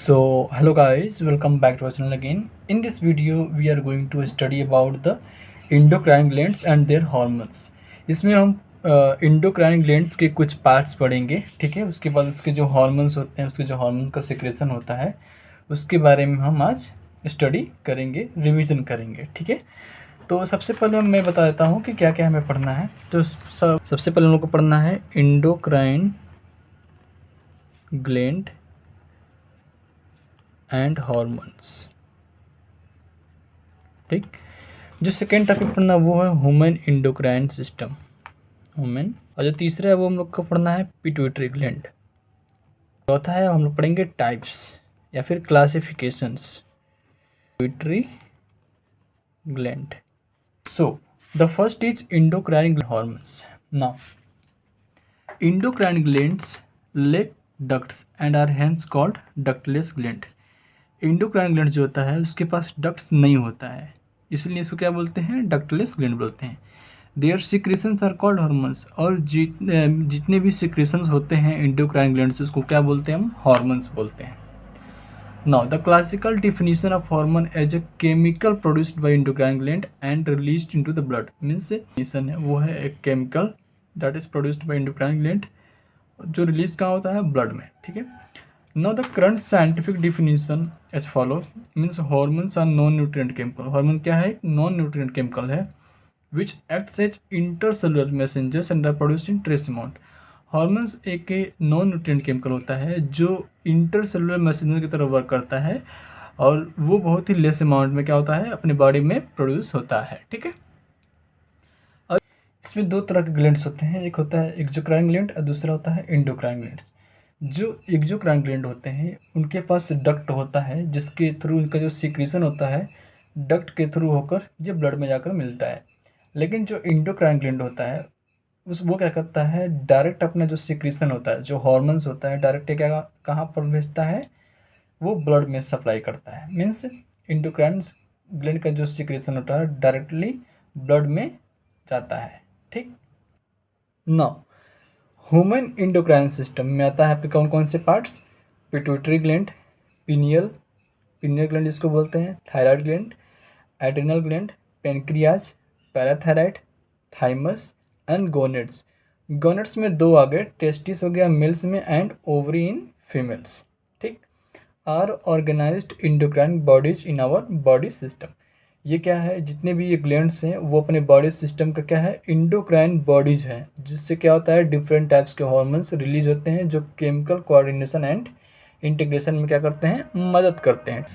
Hello guys, welcome back to our channel again. In this video, we are going to study about the endocrine glands and their hormones. इसमें हम endocrine glands के कुछ parts पढ़ेंगे, ठीक है। उसके बाद उसके जो हार्मोन्स होते हैं, उसके जो हार्मोन का सिक्रेशन होता है, उसके बारे में हम आज स्टडी करेंगे, रिवीजन करेंगे, ठीक है। तो सबसे पहले मैं बता देता हूँ कि क्या क्या हमें पढ़ना है। तो सबसे पहले हम लोग को पढ़ना है endocrine gland एंड हॉर्मोन्स, ठीक। जो सेकेंड टॉपिक पढ़ना वो है ह्यूमन एंडोक्राइन सिस्टम, ह्यूमन। और जो तीसरा है वो हम लोग को पढ़ना है पिट्यूटरी ग्लैंड। चौथा है हम लोग पढ़ेंगे टाइप्स या फिर classifications pituitary gland. So the first is endocrine hormones. Now endocrine glands lack ducts and are hence called ductless gland। Endocrine gland जो होता है उसके पास डक्ट्स नहीं होता है, इसलिए इसको क्या बोलते हैं, डक्टलेस ग्लैंड बोलते हैं। Their secretions are called hormones. और जितने भी सिक्रेशंस होते हैं एंडोक्राइन ग्लैंड से उसको क्या बोलते हैं, हम हार्मोन्स बोलते हैं। Now the classical definition of hormone as a chemical produced by endocrine gland and released into the blood means definition है वो है एक chemical that is produced by endocrine gland जो रिलीज कहाँ होता है, ब्लड में, ठीक है। Now the current scientific definition as follows means hormones are non-nutrient chemical। Hormone क्या है, नॉन न्यूट्रिएंट केमिकल है which acts as intercellular messengers and are produced in trace amount। Hormones एक नॉन न्यूट्रिएंट केमिकल होता है जो intercellular messenger की तरह work करता है और वो बहुत ही लेस अमाउंट में क्या होता है, अपने बॉडी में प्रोड्यूस होता है, ठीक है। और इसमें दो तरह के ग्लैंड्स होते हैं, एक होता है एक्सोक्राइन ग्लैंड और दूसरा होता है एंडोक्राइन ग्लैंड। जो एक्सोक्राइन ग्लैंड होते हैं उनके पास डक्ट होता है जिसके थ्रू उनका जो सिक्रीशन होता है डक्ट के थ्रू होकर ये ब्लड में जाकर मिलता है। लेकिन जो एंडोक्राइन ग्लैंड होता है वो क्या करता है, डायरेक्ट अपना जो सिक्रीशन होता है, जो हॉर्मोन्स होता है, डायरेक्ट क्या कहाँ पर भेजता है, वो ब्लड में सप्लाई करता है। मीन्स एंडोक्राइन ग्लैंड का जो सिक्रीशन होता है डायरेक्टली ब्लड में जाता है, ठीक। नाउ ह्यूमन एंडोक्राइन सिस्टम में आता है आपके कौन कौन से parts, pituitary gland, pineal gland जिसको बोलते हैं, thyroid gland, adrenal gland, pancreas, parathyroid, thymus and gonads. Gonads में दो आ गए, टेस्टिस हो गया मेल्स में एंड ओवरी इन फीमेल्स, ठीक। Are organized endocrine bodies in our body system. ये क्या है, जितने भी ये ग्लैंड्स हैं वो अपने बॉडी सिस्टम का क्या है, एंडोक्राइन बॉडीज हैं, जिससे क्या होता है डिफरेंट टाइप्स के हार्मोन्स रिलीज होते हैं जो केमिकल कोऑर्डिनेशन एंड इंटीग्रेशन में क्या करते हैं, मदद करते हैं।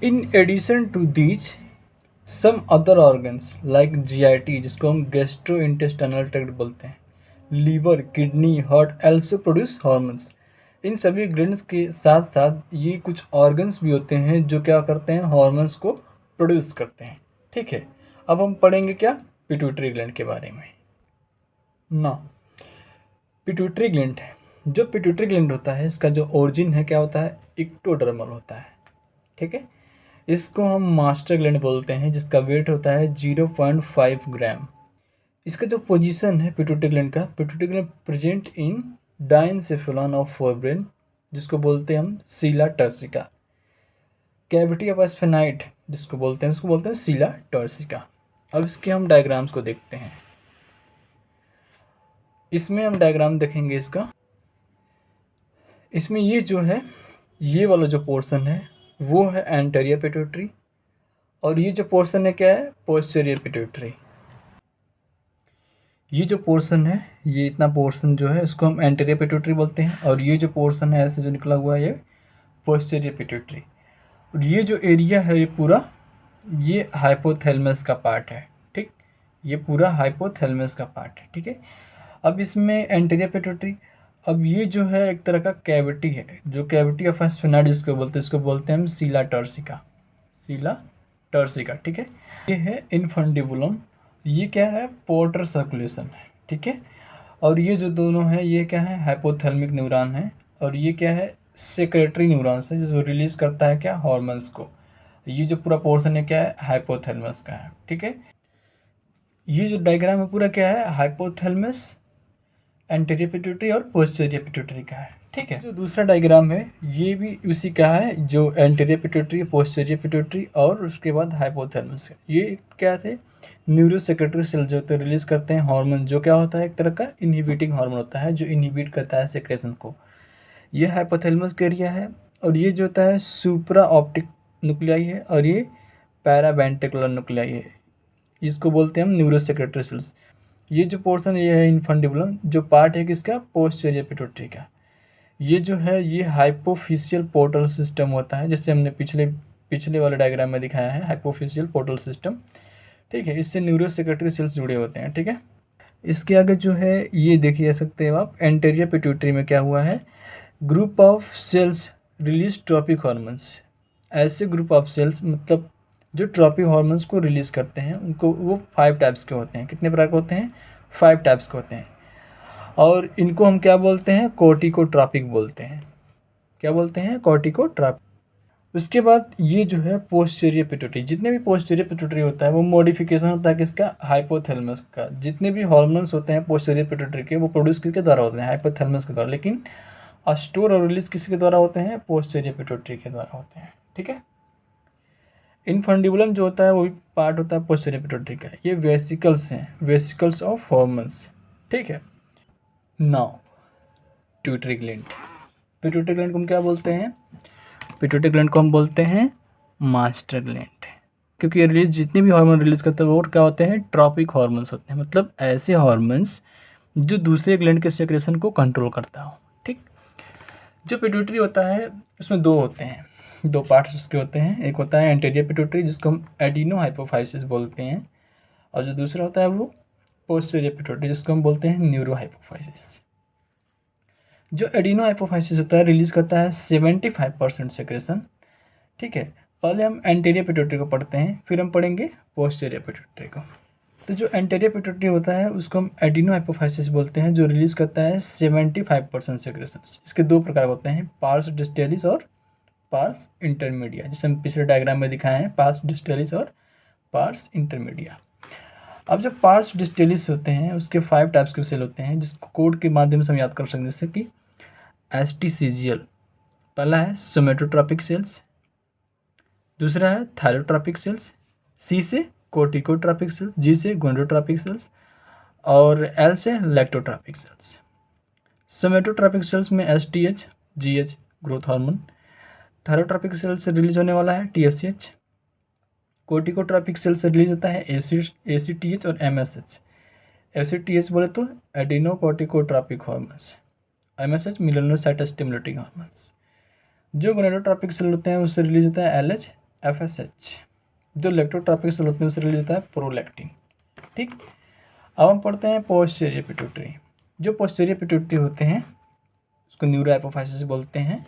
In addition to these some other organs like GIT जिसको हम गैस्ट्रो इंटेस्टाइनल ट्रैक्ट बोलते हैं, liver, kidney, heart also produce hormones. इन सभी ग्लैंड्स के साथ साथ ये कुछ ऑर्गन्स भी होते हैं जो क्या करते हैं, हार्मोन्स को प्रोड्यूस करते हैं, ठीक है। अब हम पढ़ेंगे क्या, पिट्यूटरी ग्लैंड के बारे में। ना पिट्यूटरी ग्लैंड, जो पिट्यूटरी ग्लैंड होता है इसका जो ओरिजिन है क्या होता है, इक्टोडर्मल होता है, ठीक है। इसको हम मास्टर ग्लैंड बोलते हैं जिसका वेट होता है 0.5 ग्राम। इसका जो पोजीशन है पिट्यूटरी ग्लैंड का, pituitary gland present in diencephalon of forebrain जिसको बोलते हैं हम सीला टर्सिका। कैविटी ऑफ स्फेनाइट जिसको बोलते हैं उसको बोलते हैं सीला टॉर्सिका। अब इसके हम डायग्राम्स को देखते हैं। इसमें हम डायग्राम देखेंगे इसका, इसमें ये जो है, ये वाला जो पोर्शन है वो है एंटेरियर पिट्यूटरी और ये जो पोर्शन है क्या है, पोस्टीरियर पिट्यूटरी। ये जो पोर्शन है, ये इतना पोर्शन जो है इसको हम एंटेरियर पिट्यूटरी बोलते हैं और ये जो पोर्शन है ऐसे जो निकला हुआ है ये पोस्टीरियर पिट्यूटरी। और ये जो एरिया है ये पूरा ये हाइपोथैलेमस का पार्ट है, ठीक। ये पूरा हाइपोथैलेमस का पार्ट है, ठीक है। अब इसमें एंटीरियर पिट्यूटरी, अब ये जो है एक तरह का कैविटी है, जो कैविटी ऑफ स्फेनाइड जिसको बोलते हैं, इसको बोलते हैं हम सीला टर्सिका, ठीक है। ये है इनफंडिबुलम, ये क्या है, पोर्टर सर्कुलेशन है, ठीक है। और ये जो दोनों हैं ये क्या है, हाइपोथैलेमिक न्यूरॉन है और ये क्या है, सेक्रेटरी न्यूरॉन्स है जो रिलीज करता है क्या, हार्मोन्स को। ये जो पूरा पोर्शन है क्या है, हाइपोथैलेमस का है, ठीक है। ये जो डायग्राम है पूरा क्या है, हाइपोथैलेमस, एंटीरियर पिट्यूटरी और पोस्टीरियर पिट्यूटरी का है, ठीक है। जो दूसरा डायग्राम है ये भी उसी का है, जो एंटीरियर पिट्यूटरी, पोस्टीरियर पिट्यूटरी और उसके बाद हाइपोथैलेमस। ये क्या थे, न्यूरो सेक्रेटरी सेल जो होते हैं रिलीज करते हैं हार्मोन, जो क्या होता है एक तरह का इनहिबिटिंग हार्मोन होता है जो इनहिबिट करता है सेक्रेशन को। ये हाइपोथैलेमस का एरिया है। और ये जो होता है सुप्रा ऑप्टिक न्यूक्लियाई है और ये पैरावेंट्रिकुलर न्यूक्लियाई है। इसको बोलते हैं हम न्यूरो सेक्रेटरी सेल्स। ये जो पोर्शन ये है इनफंडिबुलम, जो पार्ट है किसका, पोस्टीरियर पिट्यूटरी का। ये जो है ये हाइपोफिशियल पोर्टल सिस्टम होता है, जैसे हमने पिछले पिछले वाले डायग्राम में दिखाया है, हाइपोफिशियल पोर्टल सिस्टम। ठीक है, इससे न्यूरो सेक्रेटरी सेल्स जुड़े होते हैं। ठीक है, इसके आगे जो है ये देखिए सकते हो आप, एंटीरियर पिट्यूटरी में क्या हुआ है, group of cells release tropic hormones. ऐसे ग्रुप ऑफ सेल्स मतलब जो ट्रॉपिक हार्मोन्स को रिलीज करते हैं उनको, वो 5 टाइप्स के होते हैं। कितने प्रकार के होते हैं, 5 टाइप्स के होते हैं। और इनको हम क्या बोलते हैं, कोर्टिकोट्रॉपिक बोलते हैं। क्या बोलते हैं, कोर्टिकोट्रॉपिक। उसके बाद ये जो है पोस्टीरियर पिट्यूटरी, जितने भी पोस्टीरियर पिट्यूटरी होता है वो मॉडिफिकेशन होता है किसका, हाइपोथैलेमस का। जितने भी हार्मोन्स होते हैं पोस्टीरियर पिट्यूटरी के वो प्रोड्यूस किसके द्वारा होते हैं, हाइपोथैलेमस के द्वारा। लेकिन स्टोर और रिलीज किसके द्वारा होते हैं, पोस्टीरियर पिट्यूटरी के द्वारा होते हैं। ठीक है, इनफंडिबुलम जो होता है वो भी पार्ट होता है पोस्टीरियर पिट्यूटरी का। ये वेसिकल्स हैं, वेसिकल्स ऑफ हार्मोन्स। ठीक है, now pituitary gland. Pituitary gland को हम क्या बोलते हैं, पिट्यूटरी ग्लैंड को हम बोलते हैं मास्टर ग्लैंड, क्योंकि ये रिलीज जितने भी हार्मोन रिलीज करते हैं वो क्या होते हैं, ट्रॉपिक हार्मोन्स होते हैं। मतलब ऐसे हार्मोन्स जो दूसरे ग्लैंड के सेक्रेशन को कंट्रोल करता हो। ठीक, जो पिट्यूटरी होता है उसमें दो होते हैं, दो पार्ट्स उसके होते हैं। एक होता है एंटीरियर पिट्यूटरी जिसको हम एडिनो हाइपोफाइसिस बोलते हैं, और जो दूसरा होता है वो पोस्टीरियर पिट्यूटरी जिसको हम बोलते हैं न्यूरो हाइपोफाइसिस। जो एडिनो हाइपोफाइसिस होता है रिलीज करता है 75% सेक्रेशन। ठीक है, पहले हम एंटीरियर पिट्यूटरी को पढ़ते हैं, फिर हम पढ़ेंगे पोस्टीरियर पिट्यूटरी को। तो जो एंटीरियर पिट्यूटरी होता है उसको हम एडिनो हाइपोफाइसिस बोलते हैं, जो रिलीज करता है 75% सेक्रेशन। इसके दो प्रकार होते हैं, पार्स डिस्टेलिस और पार्स इंटरमीडिया, जिसे हम पिछले डायग्राम में दिखाए हैं, पार्स डिस्टेलिस और पार्स इंटरमीडिया। अब जो पार्स डिस्टेलिस होते हैं उसके 5 टाइप्स के सेल होते हैं, जिसको कोड के माध्यम से हम याद कर सकते हैं, जैसे कि एसटीसीजीएल। पहला है सोमेटोट्रॉपिक सेल्स, दूसरा है थायरोट्रॉपिक सेल्स, सी से कोर्टिकोट्रॉपिक सेल्स, जी से गोनेडोट्रॉपिक सेल्स और एल से लैक्टोट्रॉपिक सेल्स। सोमेटोट्रॉपिक सेल्स में STH, GH growth hormone, thyrotropic cells से रिलीज होने वाला है टीएसएच, कोर्टिकोट्रॉपिक सेल से रिलीज होता है एसीटीएच और एमएसएच। एसीटीएच बोले तो adrenocorticotropic hormones, MSH melanocyte stimulating hormones. जो गोनेडोट्रॉपिक सेल होते हैं उससे रिलीज होता है एलएच, एफएसएच। जो लैक्टोट्रॉपिक सेल होते हैं उससे रिलीज होता है प्रोलैक्टिन। ठीक, अब हम पढ़ते हैं पोस्टीरियर पिट्यूटरी। जो पोस्टीरियर पिट्यूटरी होते हैं उसको न्यूरो हाइपोफाइसिस बोलते हैं।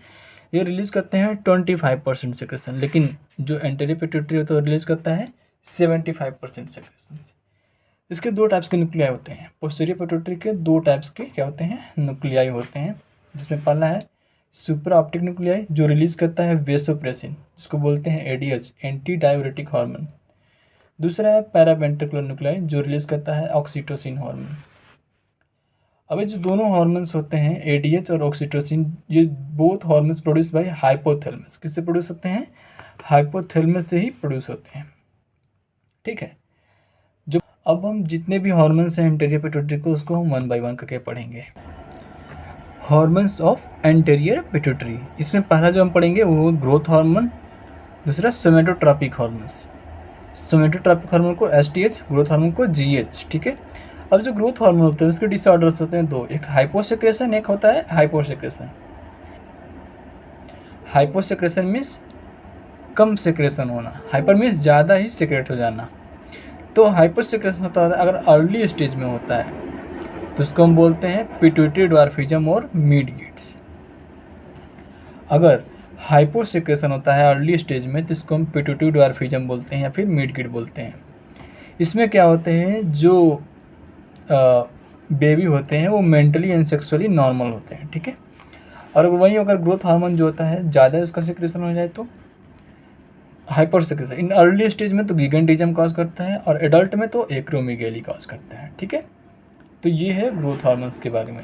ये रिलीज करते हैं 25% सेक्रेशन, लेकिन जो एंटीरियर पिट्यूटरी होता है वो रिलीज करता है 75% सेक्रेशन। इसके दो टाइप्स के न्यूक्लियाई होते हैं, पोस्टीरियर पिट्यूटरी के दो टाइप्स के क्या होते हैं, न्यूक्लियाई होते हैं, जिसमें पहला है सुप्रा ऑप्टिक न्यूक्लियाई जो रिलीज करता है वेसोप्रेसिन, जिसको बोलते हैं एडीएच, एंटी डाययूरेटिक हार्मोन। दूसरा है पैरावेंट्रिकुलर न्यूक्लियाई जो रिलीज करता है ऑक्सीटोसिन हार्मोन। अब ये जो दोनों हार्मोन्स होते हैं एडीएच और ऑक्सीटोसिन, ये both hormones produce by hypothalamus. किससे प्रोड्यूस होते हैं, हाइपोथैलेमस से ही प्रोड्यूस होते हैं। ठीक है, जो अब हम जितने भी हार्मोन्स हैं एंटीरियर पिट्यूटरी को उसको हम 1 बाय 1 करके पढ़ेंगे। हार्मोन्स ऑफ एंटीरियर पिट्यूटरी, इसमें पहला जो हम पढ़ेंगे वो ग्रोथ हार्मोन, दूसरा सोमेटोट्रॉपिक हार्मोन्स। सोमेटोट्रॉपिक हार्मोन को एसटीएच, ग्रोथ हार्मोन को जीएच। ठीक है, अब जो ग्रोथ हार्मोन होते हैं उसके डिसऑर्डर्स होते हैं दो, एक हाइपोसेक्रेशन, एक होता है हाइपोसेक्रेशन। हाइपोसेक्रेशन मीन्स कम सेक्रेशन होना, हाइपर मीन्स ज़्यादा ही सेक्रेट हो जाना। तो हाइपोसेक्रेशन होता है अगर अर्ली स्टेज में होता है तो उसको हम बोलते हैं पिट्यूटरी ड्वार्फिज्म और मिड गिट्स। अगर हाइपोसेक्रेशन होता है अर्ली स्टेज में तो इसको हम पिट्यूटरी ड्वार्फिज्म बोलते हैं या फिर मिड गिट बोलते हैं। इसमें क्या होते हैं, जो बेबी होते हैं वो मेंटली एंड सेक्सुअली नॉर्मल होते हैं। ठीक है, और वहीं अगर ग्रोथ हार्मोन जो होता है ज़्यादा उसका सेक्रेशन हो जाए तो hyper secretion. In early stage में तो गिगेंटिज्म कॉज करता है और एडल्ट में तो एक्रोमेगेली कॉज करता है। ठीक है, तो ये है ग्रोथ हार्मोन्स के बारे में।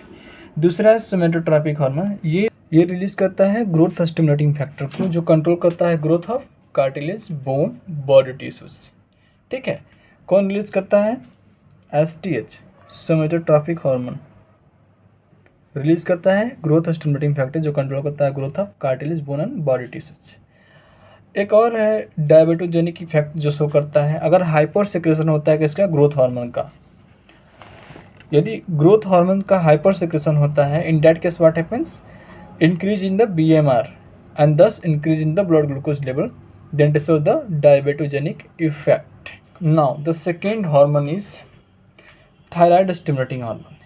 दूसरा है सोमेटोट्रॉपिक हार्मोन, ये ये रिलीज करता है ग्रोथ स्टिमुलेटिंग फैक्टर को, जो कंट्रोल करता है growth of cartilage, bone, body tissues. ठीक है, कौन रिलीज करता है? STH, सोमेटोट्रॉपिक हार्मोन रिलीज करता है ग्रोथ स्टिमुलेटिंग फैक्टर, जो कंट्रोल करता है growth of cartilage, bone and body tissues. एक और है डायबेटोजेनिक इफेक्ट, जो शो करता है अगर हाइपर सिक्रेशन होता है किसका? ग्रोथ हार्मोन का। यदि ग्रोथ हार्मोन का हाइपर सिक्रेशन होता है, in that case what happens? Increase in the BMR and thus increase in the blood glucose level, then to show the diabetogenic effect. Now the second hormone is thyroid stimulating hormone.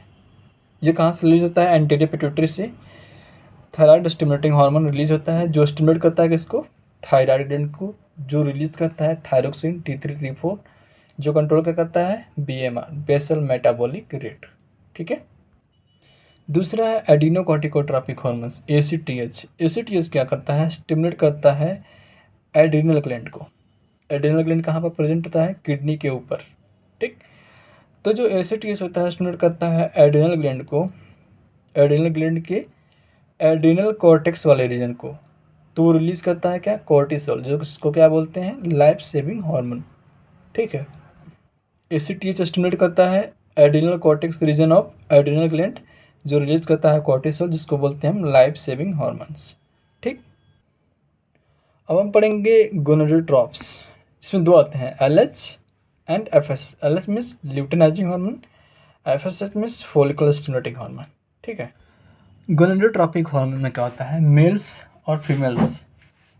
ये कहाँ से release होता है? Anterior pituitary से thyroid stimulating hormone release होता है, जो stimulate करता है किसको? थायराइड ग्लैंड को, जो रिलीज करता है थायरोक्सिन T3 T4, जो कंट्रोल करता है BMR, बेसल मेटाबॉलिक रेट। ठीक है, दूसरा है एडिनोकॉर्टिकोट्रॉपिक हार्मोन्स, ACTH। ACTH क्या करता है? स्टिमुलेट करता है एड्रिनल ग्लैंड को। एड्रिनल ग्लैंड कहाँ पर प्रेजेंट होता है? किडनी के ऊपर। ठीक, तो जो ACTH होता है स्टिमुलेट करता है एड्रिनल ग्लैंड को, एड्रिनल ग्लैंड के एड्रिनल कॉर्टेक्स वाले रीजन को, तो रिलीज करता है क्या? कॉर्टिसोल, जो इसको क्या बोलते हैं? Life saving hormone. ठीक है, ACTH स्टिमुलेट करता है adrenal cortex region of adrenal gland, जो रिलीज करता है कॉर्टिसोल, जिसको बोलते हैं हम लाइफ सेविंग हार्मोन्स। ठीक, अब हम पढ़ेंगे गोनाडोट्रॉप्स। इसमें दो आते हैं, LH and FSH। LH means luteinising hormone, FSH means follicle stimulating hormone. ठीक है, गोनाडोट्रॉपिक हार्मोन में क्या होता है? मेल्स और फीमेल्स,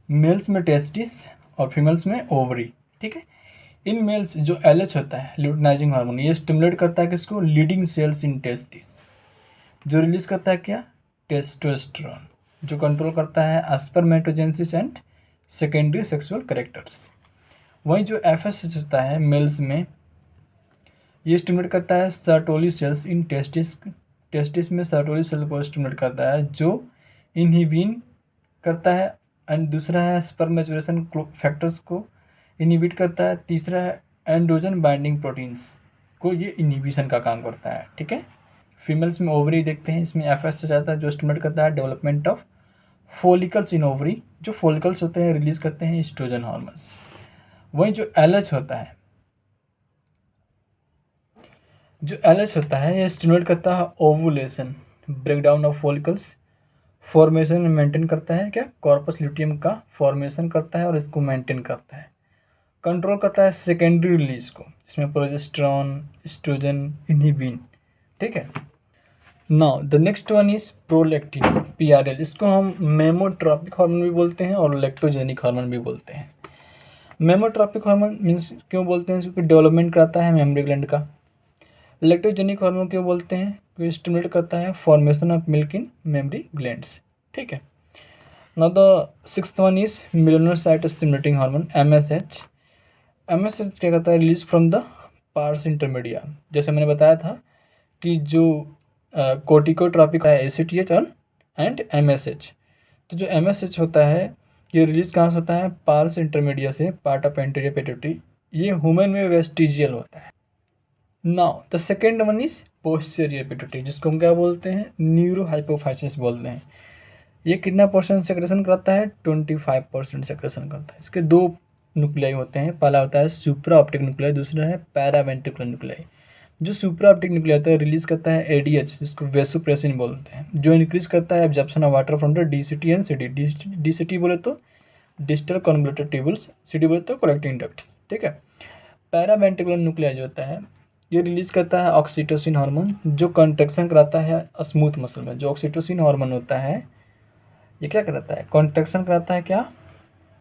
मेल्स में टेस्टिस और फीमेल्स में ओवरी। ठीक है, इन मेल्स जो LH होता है ल्यूटेनाइजिंग हार्मोन, ये स्टिमुलेट करता है किसको? लीडिंग सेल्स इन टेस्टिस, जो रिलीज करता है क्या? टेस्टोस्टेरोन, जो कंट्रोल करता है spermatogenesis and secondary sexual characters. वहीं जो FSH होता है मेल्स में, ये स्टिमुलेट करता है Sertoli cells in testis, testis में सर्टोली सेल को स्टिमुलेट करता है, जो इनहिबिन करता है। एंड दूसरा है स्पर्म मैच्योरेशन फैक्टर्स को इनहिबिट करता है। तीसरा है एंड्रोजन बाइंडिंग प्रोटीन्स को, ये इनहिबिशन का काम करता है। ठीक है, फीमेल्स में ओवरी देखते हैं, इसमें FSH आता है, जो स्टिमुलेट करता है development of follicles in ovary, जो फॉलिकल्स होते हैं रिलीज करते हैं एस्ट्रोजन हार्मोन्स। वहीं जो LH होता है, जो LH होता है ये स्टिमुलेट करता है ovulation, breakdown of follicles, formation में मेंटेन करता है क्या? कॉर्पस ल्यूटियम का फॉर्मेशन करता है और इसको मेंटेन करता है। कंट्रोल करता है सेकेंडरी रिलीज को, इसमें प्रोजेस्टेरॉन, एस्ट्रोजन, इनहिबिन। ठीक है, now the next one is prolactin, PRL। इसको हम मेमोट्रॉपिक हार्मोन भी बोलते हैं और लैक्टोजेनिक हार्मोन भी बोलते हैं। मेमोट्रॉपिक हार्मोन मीन्स क्यों बोलते हैं? क्योंकि डेवलपमेंट कराता है मेमोरी ग्लैंड का। लैक्टोजेनिक हार्मोन क्यों बोलते हैं? क्योंकि स्टिमुलेट करता है formation of milk in mammary glands. ठीक है, now the sixth one is melanocyte stimulating hormone, MSH। MSH क्या करता है? Release from the parse intermedia. जैसे मैंने बताया था कि जो कोर्टिकोट्रॉपिक है ACTH एंड MSH, तो जो MSH होता है ये रिलीज कहाँ से होता है? पार्स इंटरमीडिया से, पार्ट ऑफ एंटीरियर पिट्यूटरी। ये ह्यूमन में वेस्टिजियल होता है। Now the second one is posterior pituitary, जिसको हम क्या बोलते हैं? न्यूरो हाइपोफाइसिस बोलते हैं। ये कितना % सेक्रेशन करता है? 25% सेक्रेशन करता है। इसके दो न्यूक्लियाई होते हैं, पहला होता है सुप्रा ऑप्टिक न्यूक्लियाई, दूसरा है पैरावेंट्रिकुलर न्यूक्लियाई। जो सुप्रा ऑप्टिक न्यूक्लियाई होता है रिलीज करता है ADH, जिसको वेसोप्रेसिन बोलते हैं, जो इंक्रीज करता है absorption of water from the DCT and CD। DCT बोले तो डिस्टल कन्वोल्यूटेड ट्यूबल्स, CD बोले तो कलेक्टिंग डक्ट्स। ठीक है, पैरावेंट्रिकुलर न्यूक्लियाई जो होता है ये रिलीज करता है ऑक्सीटोसिन हार्मोन, जो कंट्रैक्शन कराता है स्मूथ मसल में। जो ऑक्सीटोसिन हार्मोन होता है ये क्या कराता है? कॉन्ट्रैक्शन कराता है क्या?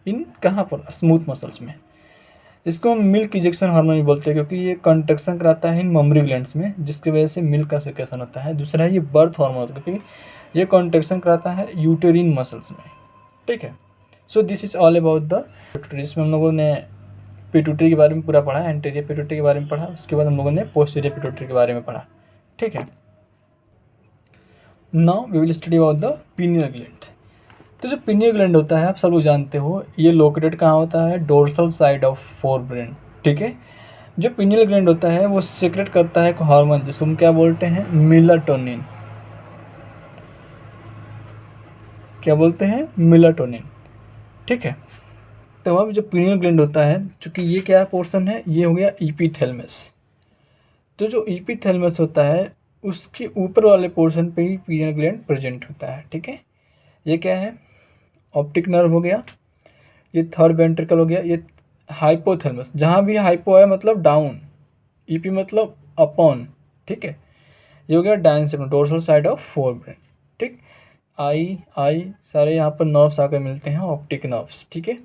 इन कहाँ पर? स्मूथ मसल्स में। इसको हम मिल्क इजेक्शन हार्मोन भी बोलते हैं, क्योंकि ये कंट्रैक्शन कराता है इन ममरी ग्लैंड्स में, जिसकी वजह से मिल्क का सेक्रेशन होता है। दूसरा है ये बर्थ हार्मोन होता है, क्योंकि ये कंट्रैक्शन कराता है यूटेरिन मसल्स में। ठीक है, so this is all about the pituitary. इसमें हम लोगों ने पिट्यूटरी के बारे में पूरा पढ़ा, एंटीरियर पिट्यूटरी के बारे में पढ़ा, उसके बाद हम लोगों ने पोस्टीरियर पिट्यूटरी के बारे में पढ़ा। ठीक है, now we will study about the pineal gland. तो जो पीनियल ग्लैंड होता है आप सब लोग जानते हो, ये लोकेटेड कहाँ होता है? Dorsal side of forebrain. ठीक है, जो पीनियल ग्लैंड होता है वो सीक्रेट करता है एक हार्मोन, जिसको हम क्या बोलते हैं? मेलाटोनिन। क्या बोलते हैं, मेलाटोनिन। ठीक है, तो अब जो पीनियल ग्लैंड होता है, चूँकि ये क्या पोर्शन है, ये हो गया एपिथैलेमस। तो जो एपिथैलेमस होता है उसके ऊपर वाले पोर्शन पे ही पीनियल ग्लैंड प्रेजेंट होता है। ठीक है, ये क्या है, ऑप्टिक नर्व हो गया, ये थर्ड वेंट्रिकल हो गया, ये हाइपोथैलेमस, जहाँ भी हाइपो है मतलब डाउन, ईपी मतलब अपॉन। ठीक है, ये हो गया dine septum, dorsal side of forebrain. ठीक, आई आई सारे यहाँ पर नर्व्स आकर मिलते हैं, ऑप्टिक नर्व्स। ठीक है,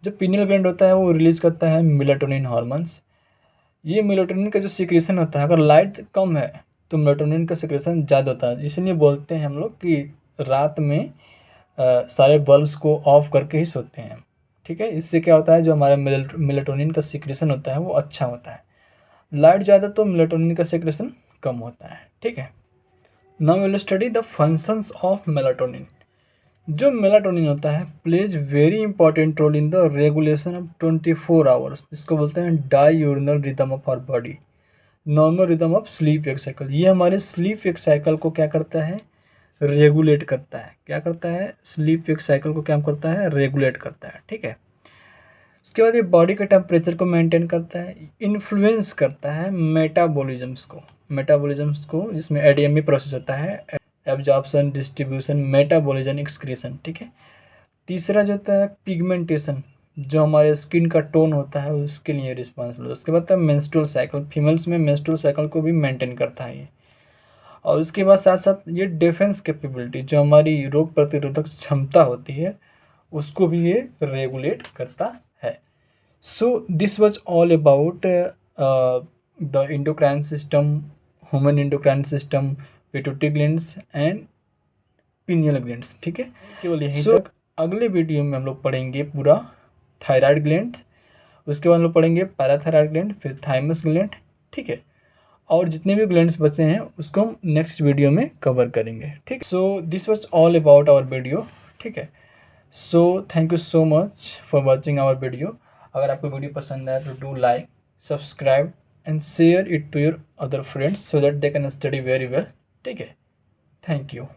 जो पीनियल ग्लैंड होता है वो रिलीज करता है मेलाटोनिन हार्मोन्स। ये मेलाटोनिन का जो सिक्रेशन होता है, अगर लाइट कम है तो मेलाटोनिन का सिक्रेशन ज़्यादा होता है, इसलिए बोलते हैं हम लोग कि रात में सारे बल्ब्स को ऑफ करके ही सोते हैं। ठीक है, इससे क्या होता है, जो हमारा मेलाटोनिन का सिक्रेशन होता है वो अच्छा होता है। लाइट ज़्यादा तो मेलाटोनिन का सिक्रेशन कम होता है। ठीक है, now will study the functions of melatonin. जो मेलाटोनिन होता है plays very important role in the regulation of 24 hours, इसको बोलते हैं diurnal rhythm of our body, normal rhythm of sleep wake cycle. ये हमारे स्लीप वेक साइकिल को क्या करता है, रेगुलेट करता है। क्या करता है, स्लीप वेक साइकिल को क्या करता है, रेगुलेट करता है। ठीक है, उसके बाद ये बॉडी के टेम्परेचर को मेंटेन करता है, इन्फ्लुएंस करता है मेटाबॉलिज्म्स को जिसमें एडीएमई प्रोसेस होता है, एब्जॉर्प्शन, डिस्ट्रीब्यूशन, मेटाबॉलिज्म, एक्सक्रीशन। ठीक है, तीसरा जो होता है पिगमेंटेशन, जो हमारे स्किन का टोन होता है उसके लिए रिस्पॉन्सिबल। उसके बाद है मेंस्ट्रुअल साइकिल, फीमेल्स में मेंस्ट्रुअल साइकिल को भी मेंटेन करता है ये। और उसके बाद साथ साथ ये डिफेंस कैपेबिलिटी, जो हमारी रोग प्रतिरोधक क्षमता होती है उसको भी ये रेगुलेट करता है। सो this was all about the endocrine system, human endocrine system, pituitary glands and pineal glands. ठीक है, केवल यहीं तक। अगले वीडियो में हम लोग पढ़ेंगे पूरा थायराइड ग्लैंड, उसके बाद हम लोग पढ़ेंगे पैराथायराइड ग्लैंड, फिर थाइमस ग्लैंड। ठीक है, और जितने भी ग्लैंड्स बचे हैं उसको हम नेक्स्ट वीडियो में कवर करेंगे। ठीक, so this was all about our video. ठीक है, so thank you so much for watching our video. अगर आपको वीडियो पसंद आए तो do like, subscribe and share it to your other friends so that they can study very well. ठीक है, thank you.